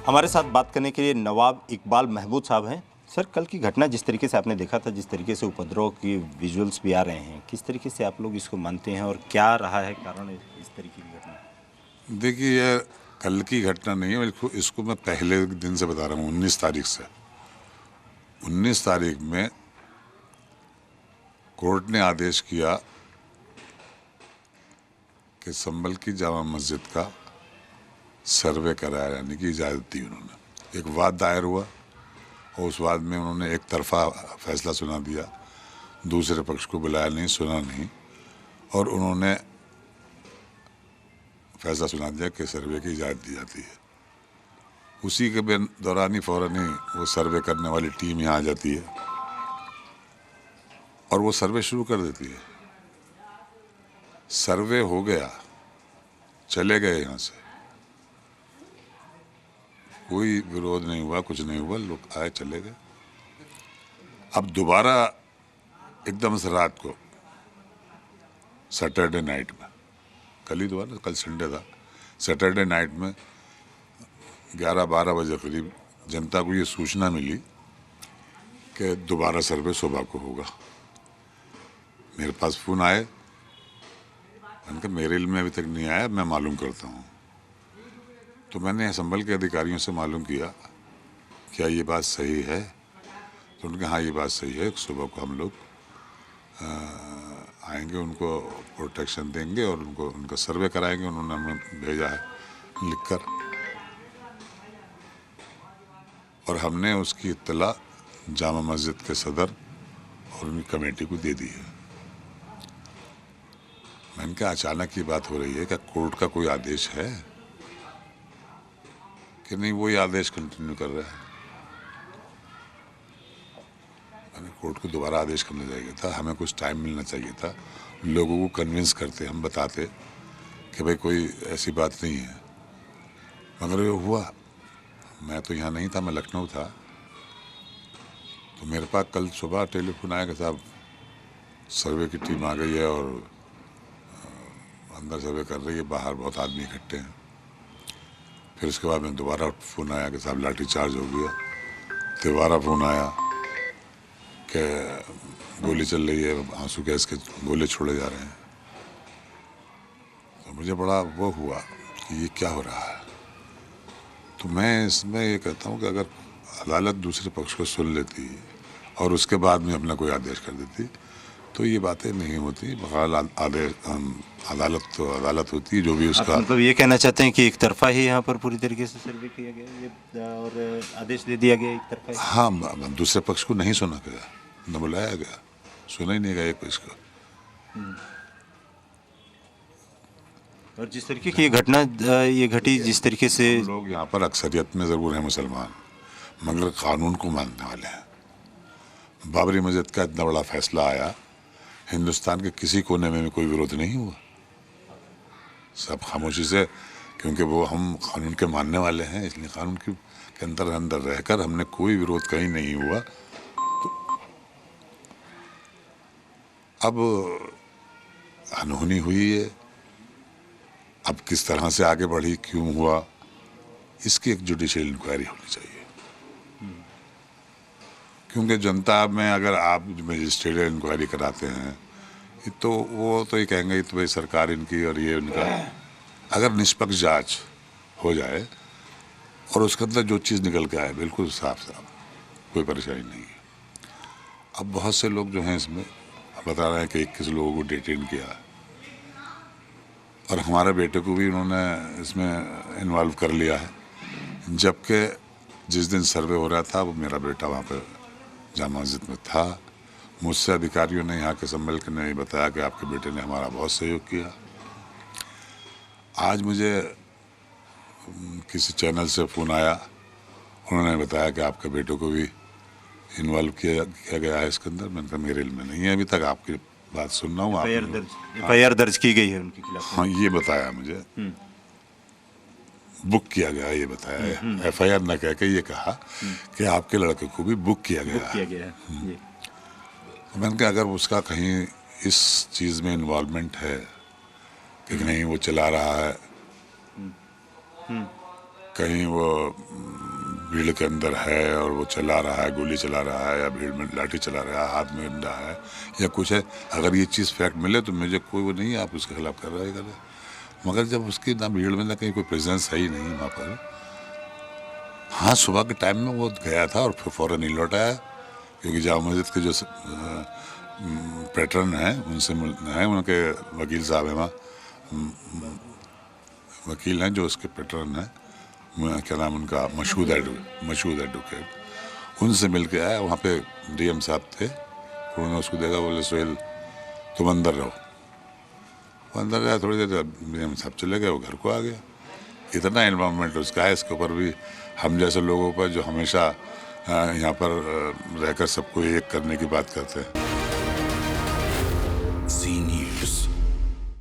हमारे साथ बात करने के लिए नवाब इकबाल महमूद साहब हैं। सर, कल की घटना जिस तरीके से आपने देखा था, जिस तरीके से उपद्रव की विजुअल्स भी आ रहे हैं, किस तरीके से आप लोग इसको मानते हैं और क्या रहा है कारण इस तरीके की घटना? देखिए, यह कल की घटना नहीं है। इसको मैं पहले दिन से बता रहा हूँ, 19 तारीख से। 19 तारीख में कोर्ट ने आदेश किया कि संभल की जामा मस्जिद का सर्वे कराया, यानी कि इजाज़त दी उन्होंने। एक वाद दायर हुआ और उस वाद में उन्होंने एक तरफा फैसला सुना दिया, दूसरे पक्ष को बुलाया नहीं, सुना नहीं, और उन्होंने फैसला सुना दिया कि सर्वे की इजाज़त दी जाती है। उसी के दौरान ही फ़ौरन ही वो सर्वे करने वाली टीम यहाँ आ जाती है और वो सर्वे शुरू कर देती है। सर्वे हो गया, चले गए यहाँ से, कोई विरोध नहीं हुआ, कुछ नहीं हुआ, लोग आए चले गए। अब दोबारा एकदम से रात को, सैटरडे नाइट में, कल ही दोबारा, कल संडे था, सैटरडे नाइट में 11-12 बजे करीब जनता को ये सूचना मिली कि दोबारा सर्वे सुबह को होगा। मेरे पास फ़ोन आए, मैंने कहा मेरे इल्म में अभी तक नहीं आया, मैं मालूम करता हूँ। तो मैंने संभल के अधिकारियों से मालूम किया क्या ये बात सही है, तो उनके हाँ ये बात सही है, सुबह को हम लोग आएंगे, उनको प्रोटेक्शन देंगे और उनको उनका सर्वे कराएंगे। उन्होंने हमें भेजा है लिखकर, और हमने उसकी इत्तला जामा मस्जिद के सदर और उनकी कमेटी को दे दी है। मैंने कहा अचानक ये बात हो रही है, क्या कोर्ट का कोई आदेश है कि नहीं? वही आदेश कंटिन्यू कर रहा है। मैंने कोर्ट को दोबारा आदेश करना चाहिए था, हमें कुछ टाइम मिलना चाहिए था, लोगों को कन्विंस करते, हम बताते कि भाई कोई ऐसी बात नहीं है। मगर ये हुआ, मैं तो यहाँ नहीं था, मैं लखनऊ था। तो मेरे पास कल सुबह टेलीफोन आया कि साहब सर्वे की टीम आ गई है और अंदर सर्वे कर रही है, बाहर बहुत आदमी इकट्ठे हैं। फिर उसके बाद में दोबारा फ़ोन आया कि साहब लाठी चार्ज हो गया। दोबारा फ़ोन आया कि गोली चल रही है, आंसू गैस के गोले छोड़े जा रहे हैं। तो मुझे बड़ा वो हुआ कि ये क्या हो रहा है। तो मैं इसमें ये कहता हूँ कि अगर अदालत दूसरे पक्ष को सुन लेती और उसके बाद में अपना कोई आदेश कर देती तो ये बातें नहीं होती। बहरहाल अदालत तो अदालत होती है, जो भी उसका। मतलब ये कहना चाहते हैं कि एक तरफा ही यहाँ पर पूरी तरीके से सर्वे किया गया और आदेश दे दिया गया एक तरफा ही? हाँ, दूसरे पक्ष को नहीं सुना गया, न बुलाया गया, सुना ही नहीं गया एक पक्ष को। और जिस तरीके की ये घटना ये घटी, जिस तरीके से लोग यहाँ पर अक्सरियत में ज़रूर हैं मुसलमान, मगर कानून को मानने वाले हैं। बाबरी मस्जिद का इतना बड़ा फैसला आया, हिंदुस्तान के किसी कोने में कोई विरोध नहीं हुआ, सब खामोशी से, क्योंकि वो हम कानून के मानने वाले हैं, इसलिए कानून के अंदर रहकर हमने कोई विरोध कहीं नहीं हुआ। तो अब अनहोनी हुई है, अब किस तरह से आगे बढ़ी, क्यों हुआ, इसकी एक जुडिशियल इंक्वायरी होनी चाहिए। क्योंकि जनता में अगर आप मजिस्ट्रेट इंक्वायरी कराते हैं तो वो तो ये कहेंगे तो भाई सरकार इनकी और ये उनका। अगर निष्पक्ष जांच हो जाए और उसके अंदर जो चीज़ निकल के आए बिल्कुल साफ साफ, कोई परेशानी नहीं है। अब बहुत से लोग जो हैं इसमें बता रहे हैं कि 21 लोगों को डिटेन किया है और हमारे बेटे को भी उन्होंने इसमें इन्वॉल्व कर लिया है, जबकि जिस दिन सर्वे हो रहा था वो मेरा बेटा वहाँ पर जामा मस्जिद में था। मुझसे अधिकारियों ने यहाँ के संभल के ने बताया कि आपके बेटे ने हमारा बहुत सहयोग किया। आज मुझे किसी चैनल से फ़ोन आया, उन्होंने बताया कि आपके बेटे को भी इन्वॉल्व किया गया है इसके अंदर। मैंने कहा मेरे इल्म में नहीं है, अभी तक आपकी बात सुन रहा हूँ। एफआईआर दर्ज की गई है उनके खिलाफ? हाँ, ये बताया मुझे, बुक किया गया, ये बताया। एफआईआर न कह के ये कहा कि आपके लड़के को भी बुक किया गया है। मैंने कहा अगर उसका कहीं इस चीज़ में इन्वॉल्वमेंट है कि नहीं वो चला रहा है, कहीं वो भीड़ के अंदर है और वो चला रहा है, गोली चला रहा है या भीड़ में लाठी चला रहा है, हाथ में डंडा है या कुछ है, अगर ये चीज़ फैक्ट मिले तो मुझे कोई वो नहीं है आप उसके खिलाफ कर रहे करें। मगर जब उसकी ना भीड़ में ना कहीं कोई प्रेजेंस है ही नहीं वहाँ पर। हाँ, सुबह के टाइम में वो गया था और फिर फ़ौरन नहीं लौट आया, क्योंकि जामा मस्जिद के जो पैटर्न हैं उनसे हैं, उनके वकील साहब हैं वहाँ, वकील हैं जो उसके पैटर्न हैं, क्या नाम उनका, मशहूद एडवोकेट, उनसे मिल के आया। वहाँ पे डीएम साहब थे, उन्होंने उसको देखा, बोले सोहेल तुम अंदर रहो। वो अंदर गया, थोड़ी देर डीएम साहब चले गए, वो घर को आ गया। इतना इन्वॉल्वमेंट उसका है इसके ऊपर भी, हम जैसे लोगों पर जो हमेशा यहाँ पर रहकर सबको एक करने की बात करते हैं। सीन